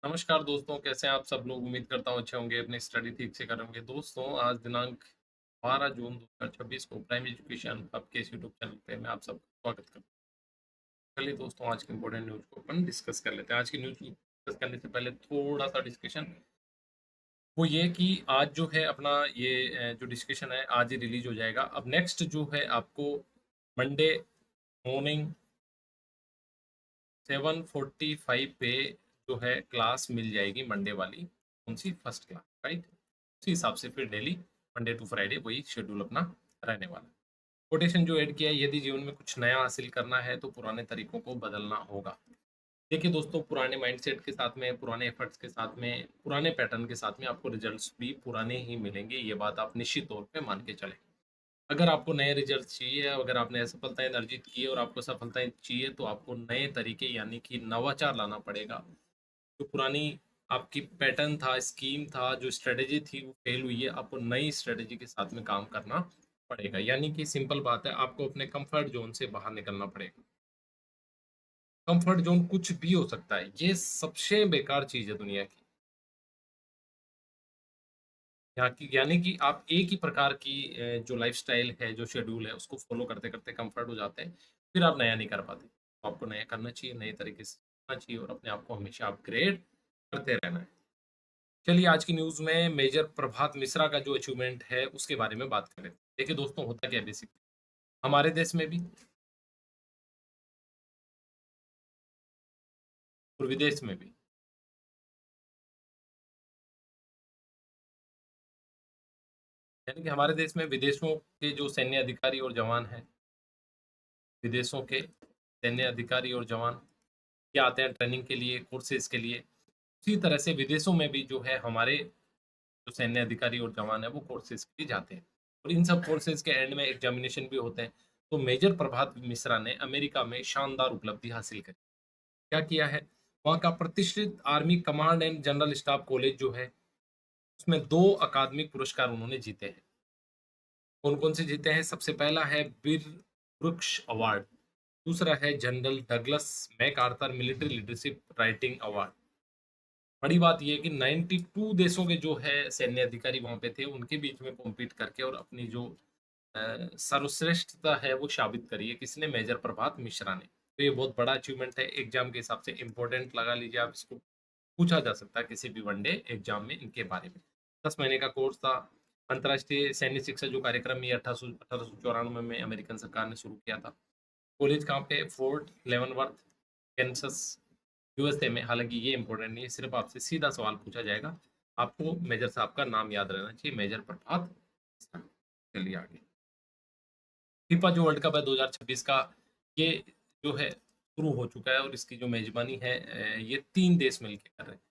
नमस्कार दोस्तों, कैसे हैं आप सब लोग? उम्मीद करता हूँ अच्छे होंगे, अपनी स्टडी ठीक से करेंगे। दोस्तों, आज दिनांक 12 जून 2026 को प्राइम एजुकेशन हब के इस यूट्यूब चैनल पे मैं आप सबका स्वागत करता हूँ। चलिए दोस्तों, आज की इंपॉर्टेंट न्यूज़ को अपन डिस्कस कर लेते हैं। आज की न्यूज़ को डिस्कस करने से पहले थोड़ा-सा डिस्कशन, वो ये कि आज जो है अपना ये जो डिस्कशन है आज ही रिलीज़ हो जाएगा। अब नेक्स्ट जो है आपको मंडे मॉर्निंग 7:45 पे जो है क्लास मिल जाएगी मंडे वाली, कौन-सी? First class, right? उसी हिसाब से फिर डेली मंडे टू फ्राइडे वही शेड्यूल अपना रहने वाला है। कोटेशन जो ऐड किया है, यदि जीवन में कुछ नया हासिल करना है तो पुराने तरीकों को बदलना होगा। देखिए दोस्तों, पुराने माइंडसेट के साथ में, पुराने एफर्ट्स के साथ में, पुराने पैटर्न के साथ में आपको रिजल्ट्स भी पुराने ही मिलेंगे, ये बात आप निश्चित तौर पे मान के चलें। अगर आपको नए रिजल्ट चाहिए, अगर आपने असफलताएँ अर्जित की है और आपको सफलताएँ चाहिए, तो आपको नए तरीके यानी कि नवाचार लाना पड़ेगा। जो पुरानी आपकी पैटर्न था, स्कीम था, जो स्ट्रैटेजी थी, वो फेल हुई है। आपको नई स्ट्रैटेजी के साथ में काम करना पड़ेगा। यानी कि सिंपल बात है, आपको अपने कंफर्ट ज़ोन से बाहर निकलना पड़ेगा। कंफर्ट ज़ोन कुछ भी हो सकता है, ये सबसे बेकार चीज़ है दुनिया की। यहाँ की यानी कि आप एक ही प्रकार की जो लाइफ़स्टाइल है, जो शेड्यूल है, उसको फ़ॉलो करते-करते कंफर्ट हो जाते हैं, फिर आप नया नहीं कर पाते। तो आपको नया करना चाहिए, नए तरीके से सीखना चाहिए और अपने आप को हमेशा अपग्रेड करते रहना है। चलिए, आज की न्यूज़ में मेजर प्रभात मिश्रा का जो अचीवमेंट है, उसके बारे में बात करें। देखिए दोस्तों, होता क्या है बेसिकली, हमारे देश में भी और विदेश में भी, यानी कि हमारे देश में विदेशों के जो सैन्य अधिकारी और जवान हैं, विदेशों के सैन्य अधिकारी और जवान क्या आते हैं ट्रेनिंग के लिए, कोर्सेज़ के लिए। उसी तरह से विदेशों में भी जो है हमारे जो सैन्य अधिकारी और जवान हैं, वो कोर्सेज़ के लिए जाते हैं। और इन सब कोर्सेज़ के एंड में एग्ज़ामिनेशन भी होते हैं। तो मेजर प्रभात मिश्रा ने अमेरिका में शानदार उपलब्धि हासिल करी। क्या किया है? वहाँ का प्रतिष्ठित army command and general staff college जो है, उसमें 2 अकादमिक पुरस्कार उन्होंने जीते हैं। कौन-कौन से जीते हैं? सबसे पहला है वीर वृक्ष अवार्ड, दूसरा है general Douglas MacArthur military leadership writing award. बड़ी बात ये है कि 92 देशों के जो है सैन्य अधिकारी वहाँ पे थे, उनके बीच में कॉम्पीट करके और अपनी जो सर्वश्रेष्ठता है वो साबित करी है। किसने? मेजर प्रभात मिश्रा ने। तो ये बहुत बड़ा अचीवमेंट है, एग्ज़ाम के हिसाब से इम्पोर्टेंट लगा लीजिए आप इसको। पूछा जा सकता है किसी भी वनडे एग्ज़ाम में इनके बारे में। 10 महीने का कोर्स था। अंतर्राष्ट्रीय सैन्य शिक्षा जो कार्यक्रम ये 1894 में अमेरिकन सरकार ने शुरू किया था। कॉलेज कहाँ पे? फोर्ट लेवनवर्थ, कैंसस, यूएसए में। हालाँकि ये इम्पोर्टेंट नहीं है, सिर्फ़ आपसे सीधा सवाल पूछा जाएगा। आपको मेजर साहब का नाम याद रहना चाहिए, मेजर प्रभात मिश्रा। चलिए आगे। फीफा जो वर्ल्ड कप है 2026 का, ये जो है शुरू हो चुका है और इसकी जो मेज़बानी है ये 3 देश मिलके कर रहे हैं।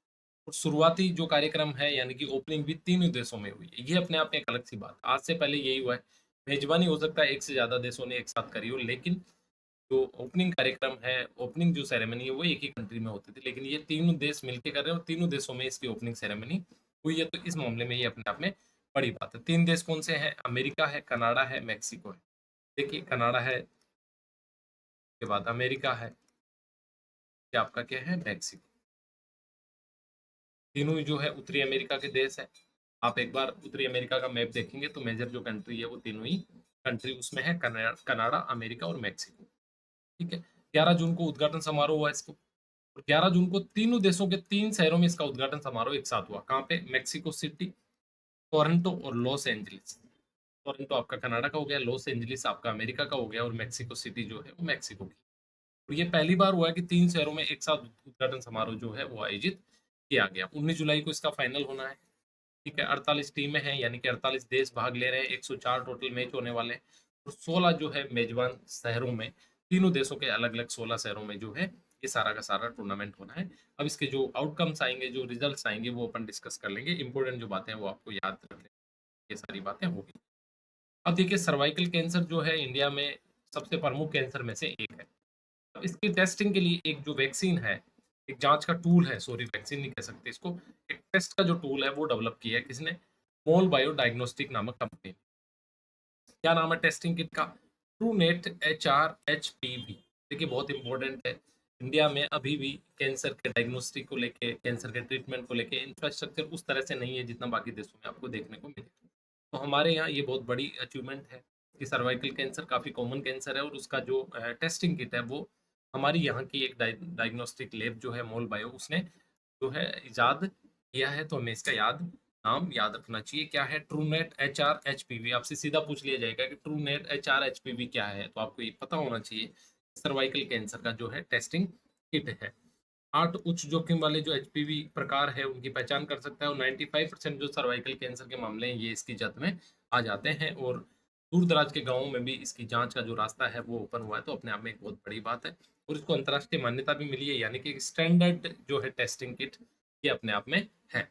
और शुरुआती जो कार्यक्रम है यानी कि ओपनिंग भी तीनों देशों में हुई है। ये अपने आप में एक अलग सी बात। आज से पहले यही हुआ है। मेज़बानी हो सकता है एक से ज़्यादा देशों ने एक साथ करी हो, लेकिन जो ओपनिंग कार्यक्रम है, ओपनिंग जो सेरेमनी है वो एक ही कंट्री में होती थी। लेकिन ये तीनों देश मिलके कर रहे हैं और तीनों देशों में इसकी ओपनिंग सेरेमनी हुई है, तो इस मामले में ये अपने आप में बड़ी बात है। 3 देश कौन से हैं? अमेरिका है, कनाडा है, मेक्सिको है। देखिए, कनाडा है, उसके बाद अमेरिका है, ये आपका क्या है? मेक्सिको। तीनों ही जो है उत्तरी अमेरिका के देश हैं। आप एक बार उत्तरी अमेरिका का मैप देखेंगे तो मेजर जो कंट्री है वो तीनों ही कंट्री उसमें है, कनाडा, अमेरिका और मेक्सिको। ठीक है? 11 जून को उद्घाटन समारोह हुआ इसको। और 11 जून को तीनों देशों के 3 शहरों में इसका उद्घाटन समारोह एक साथ हुआ। कहाँ पे? मेक्सिको सिटी, टोरंटो और लॉस एंजेलिस। टोरंटो आपका कनाडा का हो गया, लॉस एंजेलिस आपका अमेरिका का हो गया और मेक्सिको सिटी जो है वो मेक्सिको की। और ये पहली बार हुआ है कि 3 शहरों में एक साथ उद्घाटन समारोह जो है वो आयोजित किया गया। 19 जुलाई को इसका फाइनल होना है। ठीक है, 48 टीमें हैं यानी कि 48 देश भाग ले रहे हैं, 104 टोटल मैच होने वाले हैं और 16 जो है मेजबान शहरों में, तीनों देशों के अलग-अलग 16 शहरों में जो है ये सारा का सारा टूर्नामेंट होना है। अब इसके जो आउटकम्स आएँगे, जो रिजल्ट्स आएँगे वो अपन डिस्कस कर लेंगे। इम्पोर्टेंट जो बातें हैं वो आपको याद रखने, ये सारी बातें होगी। अब देखिए, सर्वाइकल कैंसर जो है इंडिया में सबसे प्रमुख कैंसर में से एक है। अब इसकी टेस्टिंग के लिए एक जो वैक्सीन है, एक जाँच का टूल है, सॉरी वैक्सीन नहीं कह सकते इसको, एक टेस्ट का जो टूल है वो डेवलप किया है किसने? मोल बायो डायग्नोस्टिक नामक कंपनी ने। क्या नाम है टेस्टिंग किट का? Truenat HR HPV. देखिए बहुत इंपॉर्टेंट है। इंडिया में अभी भी कैंसर के डायग्नोस्टिक को लेके, कैंसर के ट्रीटमेंट को लेके इंफ्रास्ट्रक्चर उस तरह से नहीं है जितना बाकी देशों में आपको देखने को मिले। तो हमारे यहाँ ये बहुत बड़ी अचीवमेंट है कि सर्वाइकल कैंसर काफ़ी कॉमन कैंसर है और उसका जो टेस्टिंग किट है वो हमारी यहाँ की एक डायग्नोस्टिक लैब जो है मोल बायो, उसने जो है इजाद किया है। तो हमें इसका नाम याद रखना चाहिए। क्या है? Truenat HR HPV। आपसे सीधा पूछ लिया जाएगा कि ट्रूनेट HR HPV क्या है, तो आपको ये पता होना चाहिए। सर्वाइकल कैंसर का जो है टेस्टिंग किट है। 8 उच्च जोखिम वाले जो HPV प्रकार है उनकी पहचान कर सकता है और 95% जो सर्वाइकल कैंसर के मामले हैं ये इसकी जद में आ जाते हैं और दूर दराज के गांवों में भी इसकी जांच का जो रास्ता है वो ओपन हुआ है। तो अपने आप में एक बहुत बड़ी बात है और इसको अंतर्राष्ट्रीय मान्यता भी मिली है, यानी कि स्टैंडर्ड जो है टेस्टिंग किट ये अपने आप में है।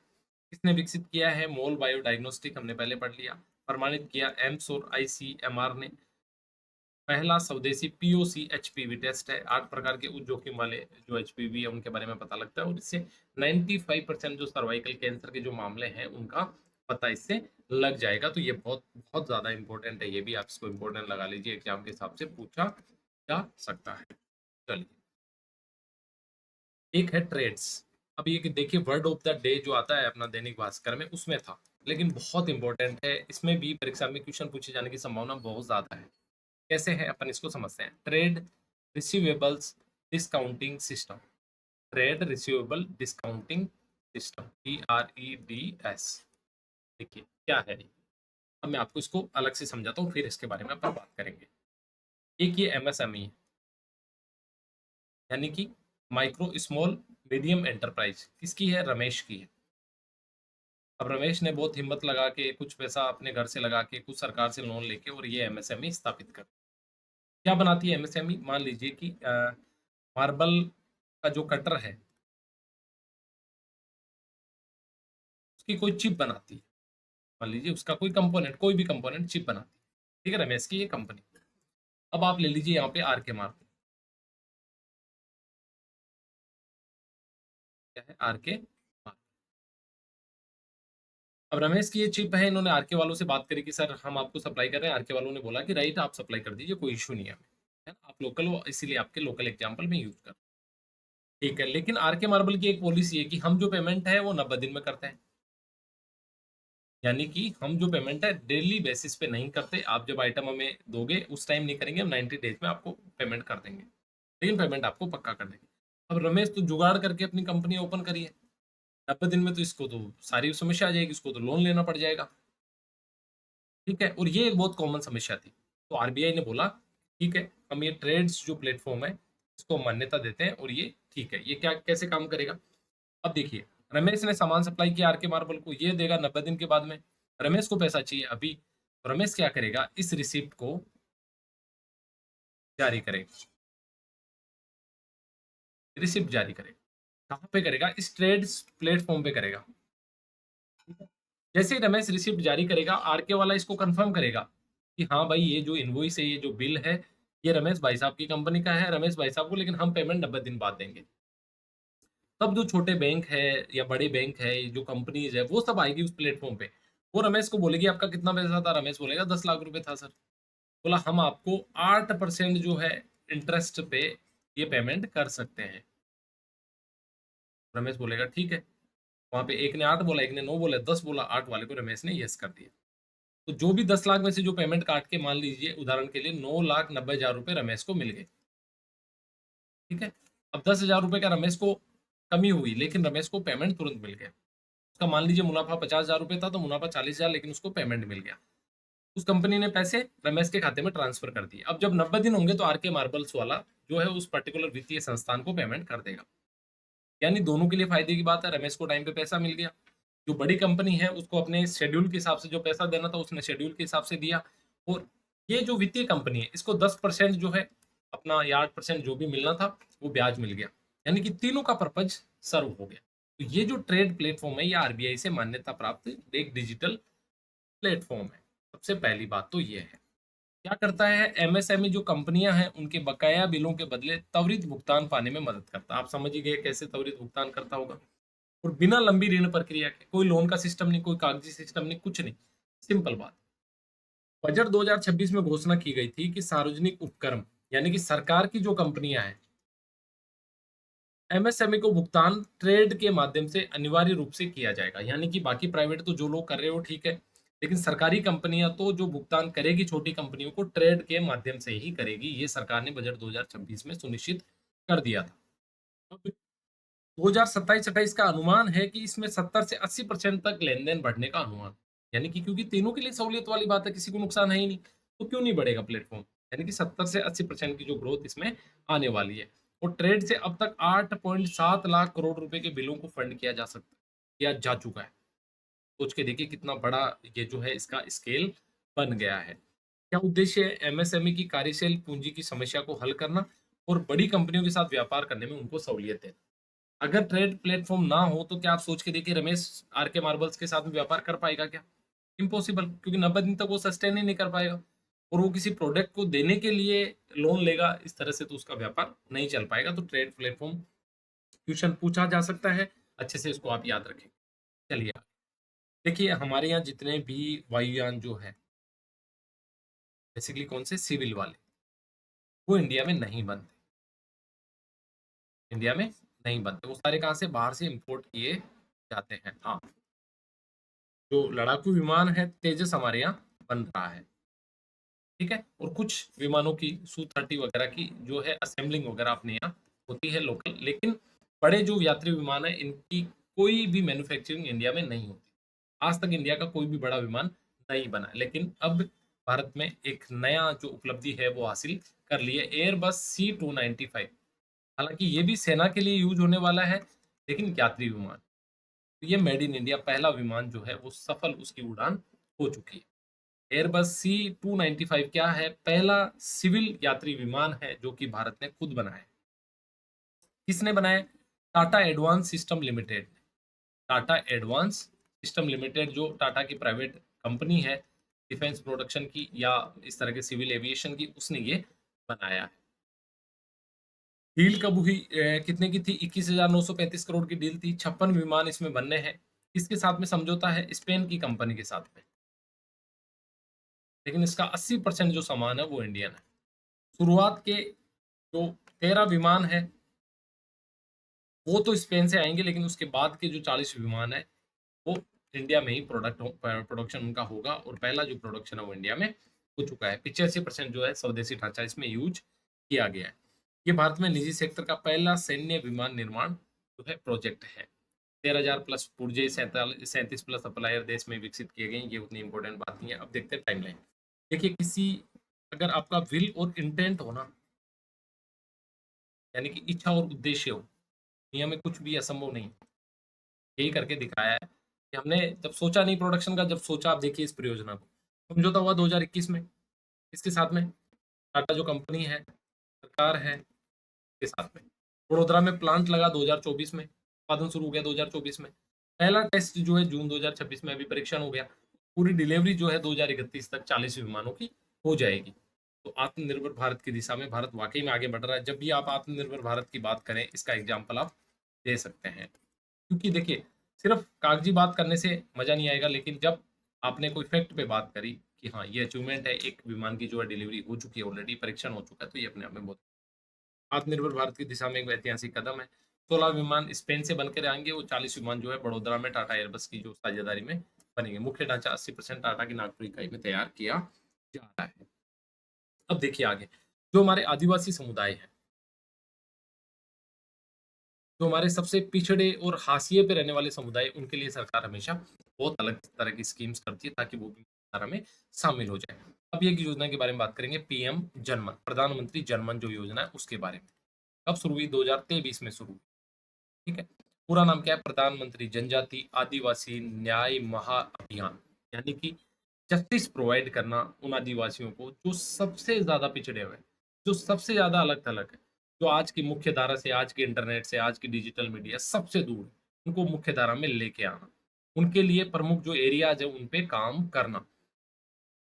किसने विकसित किया है? मोल बायो डायग्नोस्टिक, हमने पहले पढ़ लिया। प्रमाणित किया एम्स और ICMR ने। पहला स्वदेशी POC HPV टेस्ट है। 8 प्रकार के उच्च जोखिम वाले जो HPV है उनके बारे में पता लगता है और इससे 95% जो सर्वाइकल कैंसर के जो मामले हैं उनका पता इससे लग जाएगा। तो ये बहुत बहुत ज़्यादा इंपॉर्टेंट है, ये भी आप इसको इंपॉर्टेंट लगा लीजिए, एग्जाम के हिसाब से पूछा जा सकता है। चलिए, एक है ट्रेड्स। अब ये कि देखिए वर्ड ऑफ द डे जो आता है अपना दैनिक भास्कर में उसमें था, लेकिन बहुत इंपॉर्टेंट है, इसमें भी परीक्षा में क्वेश्चन पूछे जाने की संभावना बहुत ज़्यादा है। कैसे है अपन इसको समझते हैं। Trade receivables discounting system. Trade receivable discounting system, TREDS। देखिए क्या है ये। अब मैं आपको इसको अलग से समझाता हूँ, फिर इसके बारे में अपन बात करेंगे। एक ये MSME है, यानी कि माइक्रो स्मॉल मीडियम एंटरप्राइज। किसकी है? रमेश की है। अब रमेश ने बहुत हिम्मत लगा के कुछ पैसा अपने घर से लगा के कुछ सरकार से लोन लेके और ये MSME स्थापित कर। क्या बनाती है MSME? मान लीजिए कि मार्बल का जो कटर है उसकी कोई चिप बनाती है। मान लीजिए उसका कोई कंपोनेंट, कोई भी कंपोनेंट चिप बनाती है, ठीक है, रमेश की ये कंपनी। अब आप ले लीजिए यहाँ पे RK मार्बल। क्या है? RK marble. अब रमेश की ये चिप है, इन्होंने RK वालों से बात करी कि सर हम आपको सप्लाई कर रहे हैं। RK वालों ने बोला कि राइट, आप सप्लाई कर दीजिए, कोई इशू नहीं है हमें, है ना, आप लोकल हो, इसीलिए आपके लोकल एग्जाम्पल में यूज कर। ठीक है, लेकिन RK मार्बल की एक पॉलिसी है कि हम जो पेमेंट है वो 90 दिन में करते हैं। यानी कि हम जो पेमेंट है डेली बेसिस पे नहीं करते। आप जब आइटम हमें दोगे उस टाइम नहीं करेंगे, हम 90 डेज में आपको पेमेंट कर देंगे, लेकिन पेमेंट आपको पक्का कर देंगे। अब रमेश तो जुगाड़ करके अपनी कंपनी ओपन करी है। 90 दिन में तो इसको तो सारी समस्या आ जाएगी, इसको तो लोन लेना पड़ जाएगा। ठीक है, और ये एक बहुत कॉमन समस्या थी। तो RBI ने बोला ठीक है, हम ये ट्रेड्स जो प्लेटफॉर्म है इसको मान्यता देते हैं और ये ठीक है। ये क्या कैसे काम करेगा? अब देखिए, रमेश ने सामान सप्लाई किया RK मार्बल को, ये देगा 90 दिन के बाद में। रमेश को पैसा चाहिए अभी, तो रमेश क्या करेगा? इस रिसिप्ट को जारी करेगा, रिसिप्ट जारी करेगा। कहाँ पे करेगा? इस ट्रेड प्लेटफॉर्म पे करेगा। जैसे ही रमेश रिसिप्ट जारी करेगा, RK वाला इसको कंफर्म करेगा कि हाँ भाई, ये जो इनवॉइस है, ये जो बिल है, ये रमेश भाई साहब की कंपनी का है, रमेश भाई साहब को, लेकिन हम पेमेंट 90 दिन बाद देंगे। तब जो छोटे बैंक है या बड़े बैंक है, जो कंपनीज है, वो सब आएगी उस प्लेटफॉर्म पे। वो रमेश को बोलेगी आपका कितना पैसा था? रमेश बोलेगा 10 लाख रुपए था सर। बोला हम आपको 8% जो है इंटरेस्ट पे ये पेमेंट कर सकते हैं। रमेश बोलेगा ठीक है। वहां पे एक ने 8 बोला, एक ने 9 बोला, 10 बोला, 8 वाले को रमेश ने यस कर दिया। तो जो भी 10 लाख में से जो पेमेंट काट के, मान लीजिए उदाहरण के लिए 9,90,000 रुपए रमेश को मिल गए। ठीक है, अब 10,000 रुपए का रमेश को कमी हुई, लेकिन रमेश को पेमेंट तुरंत मिल गया। उसका मान लीजिए मुनाफा 50,000 रुपए था, तो मुनाफा 40,000, लेकिन उसको पेमेंट मिल गया। उस कंपनी ने पैसे रमेश के खाते में ट्रांसफर कर दिए। अब जब 90 दिन होंगे तो RK मार्बल्स वाला जो है उस पर्टिकुलर वित्तीय संस्थान को पेमेंट कर देगा। यानी दोनों के लिए फायदे की बात है। रमेश को टाइम पे पैसा मिल गया, जो बड़ी कंपनी है उसको अपने शेड्यूल के हिसाब से जो पैसा देना था उसने शेड्यूल के हिसाब से दिया। और ये जो वित्तीय कंपनी है इसको 10% जो है अपना, या 8% जो भी मिलना था वो ब्याज मिल गया। यानी कि तीनों का पर्पज सर्व हो गया। तो ये जो ट्रेड प्लेटफॉर्म है ये RBI से मान्यता प्राप्त एक डिजिटल प्लेटफॉर्म है। सबसे पहली बात तो ये है। क्या करता है? MSME जो कंपनियां हैं उनके बकाया बिलों के बदले त्वरित भुगतान पाने में मदद करता है। आप समझ ही गए कैसे त्वरित भुगतान करता होगा। और बिना लंबी ऋण प्रक्रिया के, कोई लोन का सिस्टम नहीं, कोई कागजी सिस्टम नहीं, कुछ नहीं, सिंपल बात। बजट 2026 में घोषणा की गई थी कि सार्वजनिक उपक्रम, यानी कि सरकार की जो कंपनियां हैं एमएसएमई को भुगतान ट्रेड के माध्यम से अनिवार्य रूप से किया जाएगा। यानी कि बाकी प्राइवेट तो जो लोग कर रहे हो ठीक है, लेकिन सरकारी कंपनियां तो जो भुगतान करेगी छोटी कंपनियों को ट्रेड के माध्यम से ही करेगी। ये सरकार ने बजट 2026 में सुनिश्चित कर दिया था। अब 2027-28 का अनुमान है कि इसमें 70 से 80% तक लेन-देन बढ़ने का अनुमान। यानी कि क्योंकि तीनों के लिए सहूलियत वाली बात है, किसी को नुकसान है ही नहीं, तो क्यों नहीं बढ़ेगा प्लेटफ़ॉर्म? यानी कि 70 से 80% की जो ग्रोथ इसमें आने वाली है। और ट्रेड से अब तक 8.7 लाख करोड़ रुपए के बिलों को फंड किया जा चुका है। सोच के देखिए कितना बड़ा ये जो है इसका स्केल बन गया है। क्या उद्देश्य है? एमएसएमई की कार्यशील पूँजी की समस्या को हल करना और बड़ी कंपनियों के साथ व्यापार करने में उनको सहूलियत देना। अगर ट्रेड प्लेटफ़ॉर्म ना हो, तो क्या आप सोच के देखिए रमेश आरके मार्बल्स के साथ में व्यापार कर पाएगा क्या? इम्पॉसिबल, क्योंकि 90 दिन तक वो सस्टेन ही नहीं कर पाएगा और वो किसी प्रोडक्ट को देने के लिए लोन लेगा, इस तरह से तो उसका व्यापार नहीं चल पाएगा। तो ट्रेड प्लेटफ़ॉर्म क्वेश्चन पूछा जा सकता है, अच्छे से इसको आप याद रखें। चलिए आगे। देखिए हमारे यहाँ जितने भी वायुयान जो है, बेसिकली कौन से सिविल वाले, वो इंडिया में नहीं बनते। इंडिया में नहीं बनते, वो सारे कहाँ से? बाहर से इम्पोर्ट किए जाते हैं। हाँ, जो लड़ाकू विमान है तेजस हमारे यहाँ बन रहा है, ठीक है? और कुछ विमानों की सू-30 वगैरह की जो है असेंबलिंग वगैरह अपने यहाँ होती है लोकल, लेकिन बड़े जो यात्री विमान है इनकी कोई भी मैन्युफैक्चरिंग इंडिया में नहीं होती। आज तक इंडिया का कोई भी बड़ा विमान नहीं बना है, लेकिन अब भारत में एक नया जो उपलब्धि है वो हासिल कर ली है, एयरबस C295। हालाँकि ये भी सेना के लिए यूज़ होने वाला है, लेकिन यात्री विमान। तो ये मेड इन इंडिया पहला विमान जो है वो सफल उसकी उड़ान हो चुकी है। एयरबस C295 क्या है? पहला सिविल यात्री विमान है जो कि भारत ने खुद बनाया है। किसने बनाया? Tata advance system limited. Tata advance system limited जो टाटा की प्राइवेट कंपनी है डिफेंस प्रोडक्शन की या इस तरह के सिविल एविएशन की, उसने ये बनाया है। डील कब हुई? कितने की थी? 21,935 करोड़ की डील थी। 56 विमान इसमें बनने हैं। किसके साथ में समझौता है? स्पेन की कंपनी के साथ में। लेकिन इसका 80% जो सामान है वो इंडियन है। शुरुआत के जो 13 विमान है वो तो स्पेन से आएंगे, लेकिन उसके बाद के जो 40 विमान है वो इंडिया में ही प्रोडक्शन उनका होगा और पहला जो प्रोडक्शन है वो इंडिया में हो चुका है। 85% जो है स्वदेशी ढांचा इसमें यूज किया गया है। ये भारत में निजी सेक्टर का पहला सैन्य विमान निर्माण जो है प्रोजेक्ट है। 13,000 प्लस पुर्जे, 37 प्लस सप्लायर देश में विकसित किए गए हैं। ये उतनी इंपॉर्टेंट बात नहीं है। अब देखते हैं टाइमलाइन। देखिए किसी अगर आपका विल और इंटेंट हो ना, यानी कि इच्छा और उद्देश्य हो, दुनिया में कुछ भी असंभव नहीं। यही करके दिखाया है कि हमने जब सोचा नहीं प्रोडक्शन का, जब सोचा, आप देखिए इस परियोजना को। समझौता हुआ 2021 में इसके साथ में, टाटा जो कंपनी है, सरकार है के साथ में। वडोदरा में प्लांट लगा 2024 में, उत्पादन शुरू हो गया 2024 में। पहला टेस्ट जो है जून 2026 में अभी परीक्षण हो गया। पूरी डिलीवरी जो है 2031 तक 40 विमानों की हो जाएगी। तो आत्मनिर्भर भारत की दिशा में भारत वाकई में आगे बढ़ रहा है। जब भी आप आत्मनिर्भर भारत की बात करें, इसका एग्जाम्पल आप दे सकते हैं। क्योंकि देखिए, सिर्फ कागजी बात करने से मजा नहीं आएगा, लेकिन जब आपने कोई फैक्ट पे बात करी कि हाँ ये अचीवमेंट है, एक विमान की जो है डिलीवरी हो चुकी है, ऑलरेडी परीक्षण हो चुका है, तो ये अपने आप में बहुत आत्मनिर्भर भारत की दिशा में एक ऐतिहासिक कदम है। 16 विमान स्पेन से बनकर आएंगे और 40 विमान जो है बड़ोदरा में टाटा एयरबस की जो साझेदारी में बनेंगे। मुख्य ढांचा 80% टाटा की नागपुर इकाई में तैयार किया जा रहा है। अब देखिए आगे, जो हमारे आदिवासी समुदाय है, जो हमारे सबसे पिछड़े और हाशिए पे रहने वाले समुदाय, उनके लिए सरकार हमेशा बहुत अलग तरह की स्कीम्स करती है ताकि वो भी धारा में शामिल हो जाए। अब ये योजना के बारे में बात करेंगे, पीएम जनमन, प्रधानमंत्री जनमन जो योजना है उसके बारे में। कब शुरू हुई? 2023 में शुरू हुई। ठीक है। पूरा नाम क्या है? प्रधानमंत्री जनजाति आदिवासी न्याय महाअभियान। यानी कि जस्टिस प्रोवाइड करना उन आदिवासियों को जो सबसे ज्यादा पिछड़े हुए हैं, जो सबसे ज्यादा अलग थलग है, जो आज की मुख्य धारा से, आज के इंटरनेट से, आज की डिजिटल मीडिया सबसे दूर है, उनको मुख्य धारा में लेके आना, उनके लिए प्रमुख जो एरियाज है उन पे काम करना।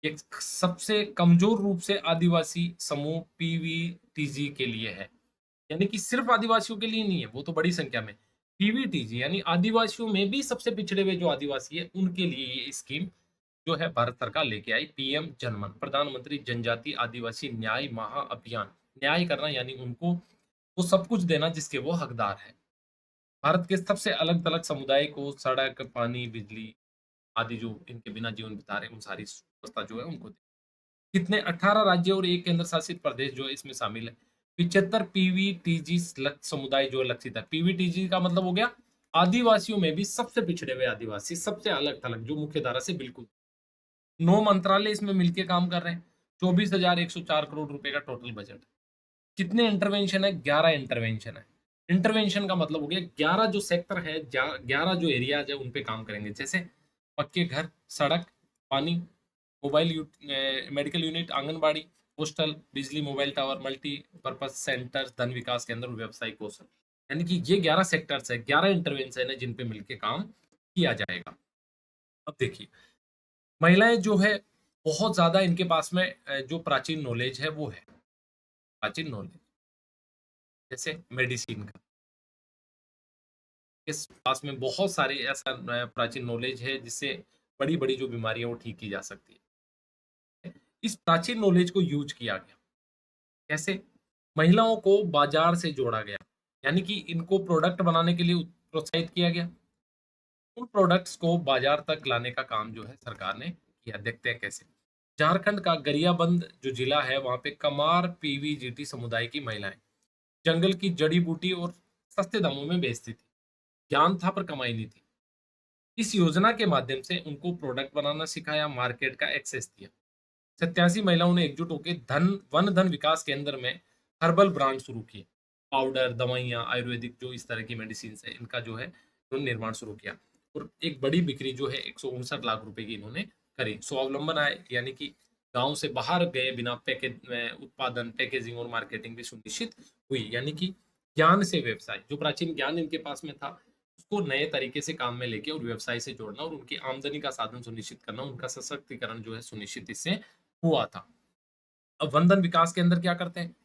एक सबसे कमजोर रूप से आदिवासी समूह पीवीटीजी के लिए है। यानी कि सिर्फ आदिवासियों के लिए नहीं है, वो तो बड़ी संख्या में। पीवीटीजी यानी आदिवासियों में भी सबसे पिछड़े हुए जो आदिवासी है उनके लिए ये स्कीम जो है भारत सरकार लेके आई, पीएम जनमन, प्रधानमंत्री जनजाति आदिवासी न्याय महाअभियान। न्याय करना यानी उनको वो सब कुछ देना जिसके वो हकदार है। भारत के सबसे अलग-थलग समुदाय को सड़क, पानी, बिजली आदि जो इनके बिना जीवन बिता रहे हैं, उन सारी व्यवस्था जो है उनको कितने 18 राज्य और 1 केंद्र शासित प्रदेश जो है इसमें शामिल है। 75 पीवीटीजी लक्षित समुदाय जो है लक्षित है। पीवीटीजी का मतलब हो गया आदिवासियों में भी सबसे पिछड़े हुए आदिवासी, सबसे अलग-थलग जो मुख्य धारा से बिल्कुल 9 मंत्रालय इसमें मिलके काम कर रहे हैं। 24,104 करोड़ रुपए का टोटल बजट है। कितने इंटरवेंशन है? 11 इंटरवेंशन है। इंटरवेंशन का मतलब हो गया 11 जो सेक्टर है, 11 जो एरियाज है उन पे काम करेंगे। जैसे पक्के घर, सड़क, पानी, मेडिकल यूनिट, आंगनबाड़ी, पोस्टल, बिजली, मोबाइल टावर, मल्टीपर्पज सेंटर, धन विकास केंद्र और व्यवसायिक कौशल। यानी कि ये 11 सेक्टर्स है, 11 इंटरवेंशन है जिन पे मिलके काम किया जाएगा। अब देखिए, महिलाएं जो है बहुत ज्यादा इनके पास में जो प्राचीन नॉलेज है वो है प्राचीन नॉलेज, जैसे मेडिसिन का इस पास में बहुत सारे ऐसा प्राचीन नॉलेज है जिससे बड़ी-बड़ी जो बीमारियां वो ठीक की जा सकती है। इस प्राचीन नॉलेज को यूज किया गया। कैसे? महिलाओं को बाजार से जोड़ा गया, यानी कि इनको प्रोडक्ट बनाने के लिए प्रोत्साहित किया गया। उन प्रोडक्ट्स को बाजार तक लाने का काम जो है सरकार ने किया। देखते हैं कैसे। झारखंड का गरियाबंद जो जिला है वहां पे कमार पीवीजीटी समुदाय की महिलाएं जंगल की जड़ी बूटी और सस्ते दामों में बेचती थी। ज्ञान था पर कमाई नहीं थी। इस योजना के माध्यम से उनको प्रोडक्ट बनाना सिखाया, मार्केट का एक्सेस दिया। 87 महिलाओं ने एकजुट होकर वन धन विकास केंद्र में हर्बल ब्रांड शुरू किए। पाउडर, दवाइयाँ, आयुर्वेदिक जो इस तरह की मेडिसिन है इनका जो है उन्होंने निर्माण शुरू किया। और एक बड़ी बिक्री जो है 159 लाख रुपए की इन्होंने करी। स्वावलंबन आए, यानी कि गांव से बाहर गए बिना पैकेज में उत्पादन, पैकेजिंग और मार्केटिंग भी सुनिश्चित हुई। यानी कि ज्ञान से व्यवसाय, जो प्राचीन ज्ञान इनके पास में था उसको नए तरीके से काम में लेके और व्यवसाय से जोड़ना और उनकी आमदनी का साधन सुनिश्चित करना, उनका सशक्तिकरण जो है सुनिश्चित इससे हुआ था। अब वंदन विकास केंद्र क्या करते हैं?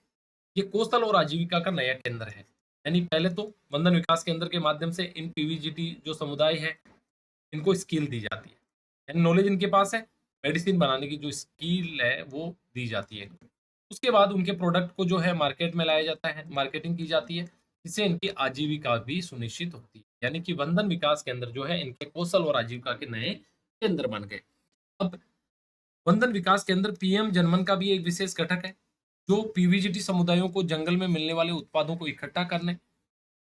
ये कौशल और आजीविका का नया केंद्र है। यानी पहले तो वंदन विकास केंद्र के माध्यम से इन पीवीजीटी जो समुदाय है इनको स्किल दी जाती है, यानी नॉलेज इनके पास है, मेडिसिन बनाने की जो स्किल है वो दी जाती है इनको। उसके बाद उनके प्रोडक्ट को जो है मार्केट में लाया जाता है, मार्केटिंग की जाती है, जिससे इनकी आजीविका भी सुनिश्चित होती है। यानी कि वंदन विकास केंद्र जो है इनके कौशल और आजीविका के नए केंद्र बन गए। अब वंदन विकास केंद्र पीएम जनमन का भी एक विशेष घटक है, जो पीवीजीटी समुदायों को जंगल में मिलने वाले उत्पादों को इकट्ठा करने,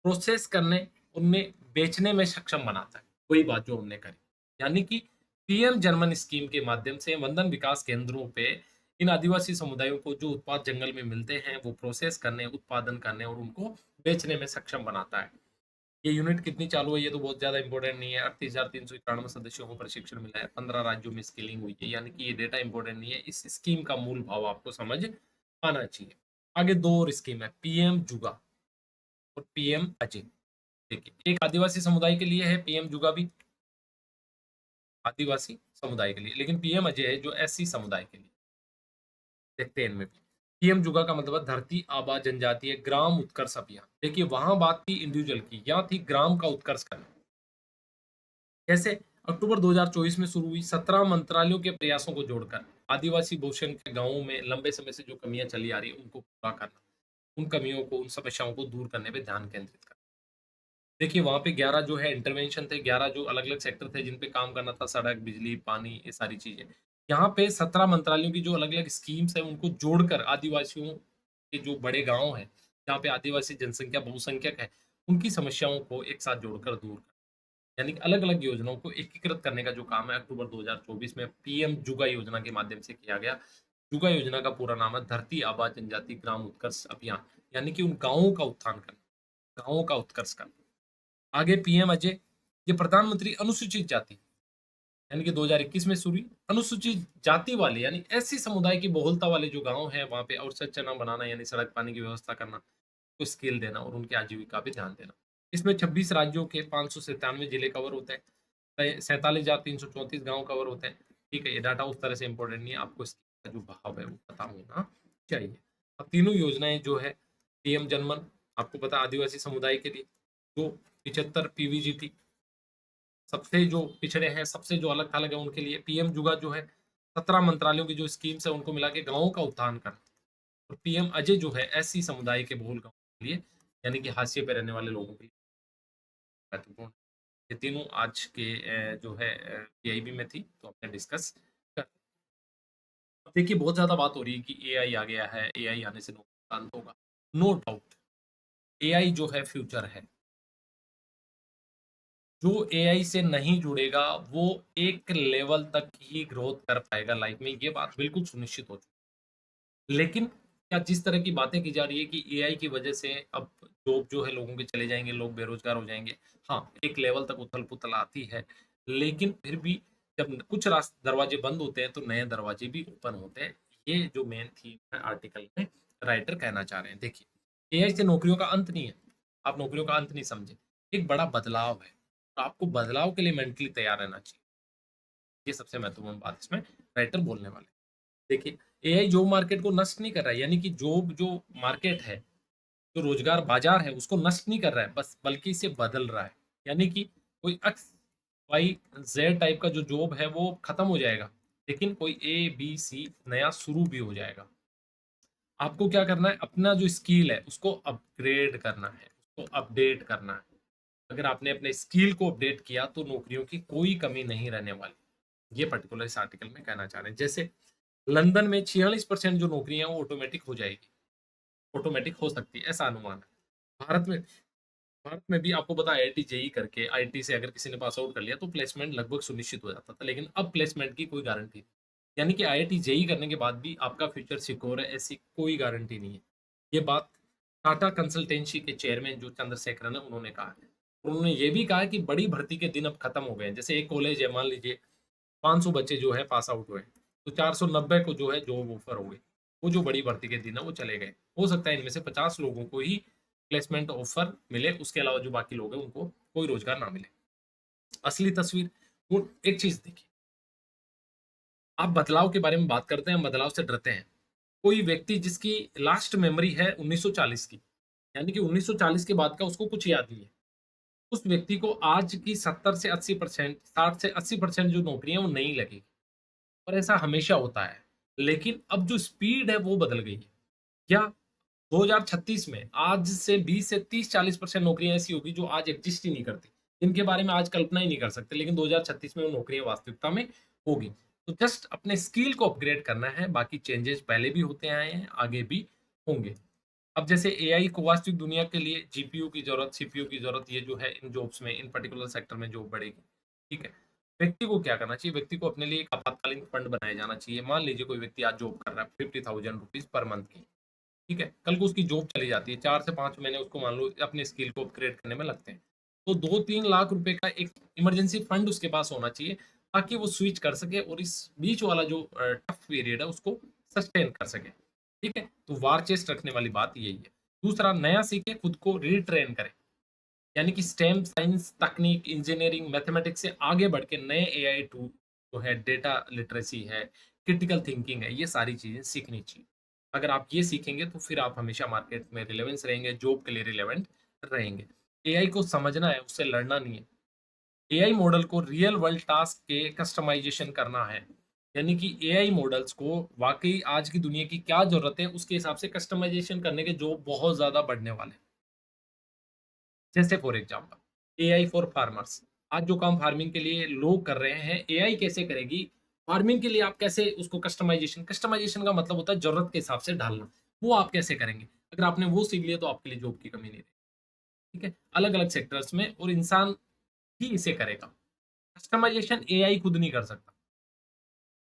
प्रोसेस करने, उनमें बेचने में सक्षम बनाता है। वही बात जो हमने करी। यानी कि पीएम जनमन स्कीम के माध्यम से वंदन विकास केंद्रों पे इन आदिवासी समुदायों को जो उत्पाद जंगल में मिलते हैं वो प्रोसेस करने, उत्पादन करने और उनको बेचने में सक्षम बनाता है। ये यूनिट कितनी चालू है ये तो बहुत ज्यादा इंपॉर्टेंट नहीं है। 38,391 सदस्यों को प्रशिक्षण मिला है, 15 राज्यों में स्किलिंग हुई है। यानी कि ये डेटा इंपॉर्टेंट नहीं है, इस स्कीम का मूल भाव आपको समझ आना चाहिए। आगे दो और स्कीम है, पीएम जुगा और पीएम अजय। देखिए, एक आदिवासी समुदाय के लिए है पीएम जुगा भी, आदिवासी समुदाय के लिए, लेकिन पीएम अजय है जो एससी समुदाय के लिए। देखते हैं इनमें भी। पीएम जुगा का मतलब है धरती आबा जनजातीय ग्राम उत्कर्ष अभियान। देखिए, वहां बात थी इंडिविजुअल की, यहाँ थी ग्राम का उत्कर्ष करना। कैसे? अक्टूबर 2024 में शुरू हुई 17 मंत्रालयों के प्रयासों को जोड़कर आदिवासी बहुसंख्यक के गांवों में लंबे समय से जो कमियां चली आ रही है उनको पूरा करना, उन कमियों को, उन समस्याओं को दूर करने पे ध्यान केंद्रित करना। देखिए, वहां पे 11 जो है इंटरवेंशन थे, 11 जो अलग अलग सेक्टर थे जिन पे काम करना था, सड़क, बिजली, पानी, ये सारी चीजें। यहाँ पे 17 मंत्रालयों की जो अलग अलग स्कीम्स है उनको जोड़कर आदिवासियों के जो बड़े गांव है जहाँ पे आदिवासी जनसंख्या बहुसंख्यक है उनकी समस्याओं को एक साथ जोड़कर दूर, यानी कि अलग-अलग योजनाओं को एकीकृत करने का जो काम है अक्टूबर 2024 में पीएम जुगा योजना के माध्यम से किया गया। जुगा योजना का पूरा नाम है धरती आबा जनजाति ग्राम उत्कर्ष अभियान, यानी कि उन गाँवों का उत्थान करना, गाँवों का उत्कर्ष करना। आगे पीएम अजय, ये प्रधानमंत्री अनुसूचित जाति, यानी कि 2021 में शुरू हुई। अनुसूचित जाति वाले यानी ऐसी समुदाय की बहुलता वाले जो गाँव हैं वहाँ पे अवसंरचना बनाना, यानी सड़क, पानी की व्यवस्था करना, को स्किल देना और उनकी आजीविका पे ध्यान देना। इसमें 26 राज्यों के 597 जिले कवर होते हैं, 47,334 गांव कवर होते हैं। ठीक है, ये डाटा उस तरह से इंपॉर्टेंट नहीं है, आपको इसका जो भाव है वो पता होना चाहिए। अब तीनों योजनाएं जो है, पीएम जनमन आपको पता आदिवासी समुदाय के लिए, जो 75 पीवीजीटी सबसे जो पिछड़े हैं, सबसे जो अलग थलग है उनके लिए, पीएम जुगा जो है 17 मंत्रालयों की जो स्कीम्स है उनको मिला के गाँवों का उत्थान करना, और पीएम अजय जो है एससी समुदाय के बहुल गाँव के लिए यानी कि हाशिए पे रहने वाले लोगों के लिए महत्वपूर्ण। ये तीनों आज के जो है पीआईबी में थी, तो हमने डिस्कस कर। अब देखिए बहुत ज़्यादा बात हो रही है कि एआई आ गया है, एआई आने से नौकरी का अंत होगा। नो डाउट एआई जो है फ्यूचर है। जो एआई से नहीं जुड़ेगा, वो एक लेवल तक ही ग्रोथ कर पाएगा लाइफ में, ये बात बिल्कुल सुनिश्चित हो चुकी है। लेकिन क्या जिस तरह की बातें की जा रही है कि एआई की वजह से अब जॉब जो है लोगों के चले जाएँगे, लोग बेरोज़गार हो जाएँगे। हाँ, एक लेवल तक उथल-पुथल आती है, लेकिन फिर भी जब कुछ दरवाजे बंद होते हैं, तो नए दरवाजे भी ओपन होते हैं। ये जो मेन थीम है आर्टिकल में राइटर कहना चाह रहे हैं। देखिए, एआई से नौकरियों का अंत नहीं है, आप नौकरियों का अंत नहीं समझें, एक बड़ा बदलाव है। तो आपको बदलाव के लिए मेंटली तैयार रहना चाहिए। ये सबसे महत्वपूर्ण बात इसमें राइटर बोलने वाले। देखिए, एआई जॉब मार्केट को नष्ट नहीं कर रहा है, यानी कि जॉब जो मार्केट है, जो रोजगार बाजार है, उसको नष्ट नहीं कर रहा है, बस बल्कि इसे बदल रहा है। यानी कि कोई एक्स वाई जेड टाइप का जो जॉब है वो खत्म हो जाएगा, लेकिन कोई ए बी सी नया शुरू भी हो जाएगा। आपको क्या करना है, अपना जो स्किल है उसको अपग्रेड करना है, उसको अपडेट करना है। अगर आपने अपने स्किल को अपडेट किया तो नौकरियों की कोई कमी नहीं रहने वाली। ये पर्टिकुलर इस आर्टिकल में कहना चाह रहे हैं। जैसे लंदन में 46% जो नौकरियां हैं वो ऑटोमेटिक हो जाएगी, ऑटोमेटिक हो सकती है, ऐसा अनुमान है। भारत में भी आपको पता है आईआईटी जेई करके, आईआईटी से अगर किसी ने पास आउट कर लिया तो प्लेसमेंट लगभग सुनिश्चित हो जाता था, लेकिन अब प्लेसमेंट की कोई गारंटी नहीं। यानी कि आईआईटी जेई करने के बाद भी आपका फ्यूचर सिक्योर है, ऐसी कोई गारंटी नहीं है। ये बात टाटा कंसल्टेंसी के चेयरमैन जो चंद्रशेखरन है उन्होंने कहा है। उन्होंने ये भी कहा है कि बड़ी भर्ती के दिन अब खत्म हो गए हैं। जैसे एक कॉलेज है, मान लीजिए 500 बच्चे जो है पास आउट हुए, तो 490 को जो है जॉब ऑफर हो गई। वो जो बड़ी भर्ती के दिन है वो चले गए। हो सकता है इनमें से 50 लोगों को ही प्लेसमेंट ऑफर मिले, उसके अलावा जो बाकी लोग हैं उनको कोई रोजगार ना मिले। असली तस्वीर, वो एक चीज देखिए, आप बदलाव के बारे में बात करते हैं, हम बदलाव से डरते हैं। कोई व्यक्ति जिसकी लास्ट मेमोरी है 1940 की, यानी कि 1940 के बाद का उसको कुछ याद नहीं है, उस व्यक्ति को आज की 70 से 80%, 60 से 80% जो नौकरियां वो नहीं लगेगी। और ऐसा हमेशा होता है। लेकिन अब जो स्पीड है वो बदल गई है। क्या 2036 में आज से 20 से 30-40% नौकरियाँ ऐसी होगी जो आज एक्जिस्ट ही नहीं करती। जिनके बारे में आज कल्पना ही नहीं कर सकते, लेकिन 2036 में वो नौकरियाँ वास्तविकता में होगी। तो जस्ट अपने स्किल को अपग्रेड करना है, बाकी चेंजेस पहले भी होते आए हैं, आगे भी होंगे। अब जैसे एआई को वास्तविक दुनिया के लिए जीपीयू की ज़रूरत, सीपीयू की ज़रूरत, ये जो है इन जॉब्स में, इन पर्टिकुलर सेक्टर में जॉब बढ़ेगी। ठीक है? व्यक्ति को क्या करना चाहिए? व्यक्ति को अपने लिए एक आपातकालीन फंड बनाया जाना चाहिए। मान लीजिए कोई व्यक्ति आज जॉब कर रहा है ₹50,000 पर मंथ की, ठीक है? कल को उसकी जॉब चली जाती है, 4 से 5 महीने उसको मान लो अपने स्किल को अपग्रेड करने में लगते हैं। तो 2-3 लाख रुपए का एक इमरजेंसी फंड उसके पास होना चाहिए, ताकि वो स्विच कर सके और इस बीच वाला जो टफ पीरियड है उसको सस्टेन कर सके। ठीक है? तो वार चेस्ट रखने वाली बात यही है। दूसरा, नया सीखे, खुद को रीट्रेन करें। यानी कि स्टेम, साइंस, तकनीक, इंजीनियरिंग, मैथमेटिक्स से आगे बढ़ के नए एआई टूल जो है, डेटा लिटरेसी है, क्रिटिकल थिंकिंग है, ये सारी चीज़ें सीखनी चाहिए। अगर आप ये सीखेंगे तो फिर आप हमेशा मार्केट में रिलेवेंस रहेंगे, जॉब के लिए रिलेवेंट रहेंगे। एआई को समझना है, उससे लड़ना नहीं है। एआई मॉडल को रियल वर्ल्ड टास्क के कस्टमाइजेशन करना है। यानी कि एआई मॉडल्स को वाक़ई आज की दुनिया की क्या ज़रूरत है, उसके हिसाब से कस्टमाइजेशन करने के जॉब बहुत ज़्यादा बढ़ने वाले हैं। जैसे for example AI for farmers, आज जो काम फार्मिंग के लिए लोग कर रहे हैं, एआई कैसे करेगी? फार्मिंग के लिए आप कैसे उसको कस्टमाइजेशन, कस्टमाइजेशन का मतलब होता है ज़रूरत के हिसाब से ढालना। वो आप कैसे करेंगे? अगर आपने वो सीख लिया तो आपके लिए जॉब की कमी नहीं रहेगी। ठीक है? अलग-अलग सेक्टर्स में, और इंसान ही इसे करेगा। कस्टमाइजेशन एआई खुद नहीं कर सकता।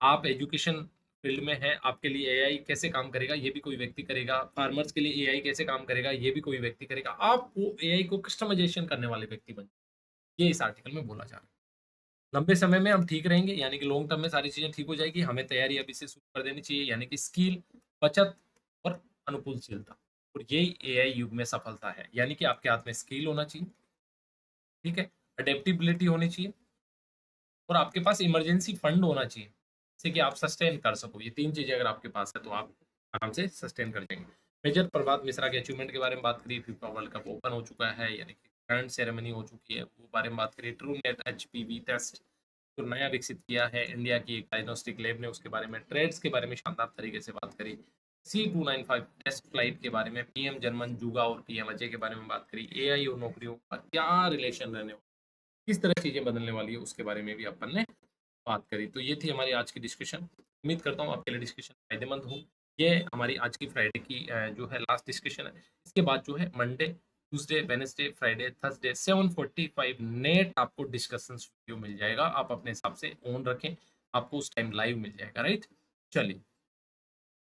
आप एजुकेशन फील्ड में हैं, आपके लिए एआई कैसे काम करेगा, ये भी कोई व्यक्ति करेगा। फार्मर्स के लिए एआई कैसे काम करेगा, ये भी कोई व्यक्ति करेगा। आप वो एआई को कस्टमाइजेशन करने वाले व्यक्ति बन, ये इस आर्टिकल में बोला जा रहा है। लंबे समय में हम ठीक रहेंगे, यानी कि लॉन्ग टर्म में सारी चीज़ें ठीक हो जाएगी। हमें तैयारी अभी से शुरू कर देनी चाहिए, यानी कि स्किल, बचत और अनुकूलशीलता। और यही एआई युग में सफलता है। यानी कि आपके हाथ में स्किल होना चाहिए, ठीक है? अडैप्टेबिलिटी होनी चाहिए, और आपके पास इमरजेंसी फंड होना चाहिए, जिससे कि आप सस्टेन कर सको। ये 3 चीज़ें अगर आपके पास है तो आप आराम से सस्टेन कर जाएँगे। मेजर प्रभात मिश्रा के अचीवमेंट के बारे में बात करी, फीफा वर्ल्ड कप ओपन हो चुका है, यानी कि ग्रैंड सेरेमनी हो चुकी है, वो बारे में बात करी। ट्रूनेट एचपीवी टेस्ट जो नया विकसित किया है इंडिया की एक डायग्नोस्टिक लैब ने, उसके बारे में। ट्रेड्स के बारे में शानदार तरीके से बात करी। C295 टेस्ट फ्लाइट के बारे में, पीएम जर्मन जूगा और पीएम अजय के बारे में बात करी, एआई और नौकरियों का क्या रिलेशन रहने वाला, किस तरह चीजें बदलने वाली है उसके बारे में भी अपन ने बात करी। तो ये थी हमारी आज की डिस्कशन। उम्मीद करता हूँ आपके लिए डिस्कशन फायदेमंद हो। ये हमारी आज की फ्राइडे की जो है लास्ट डिस्कशन है। इसके बाद जो है Monday, Tuesday, Wednesday, Friday, Thursday 7:45 net आपको डिस्कशन वीडियो मिल जाएगा। आप अपने हिसाब से ऑन रखें, आपको उस टाइम लाइव मिल जाएगा, राइट? चलिए।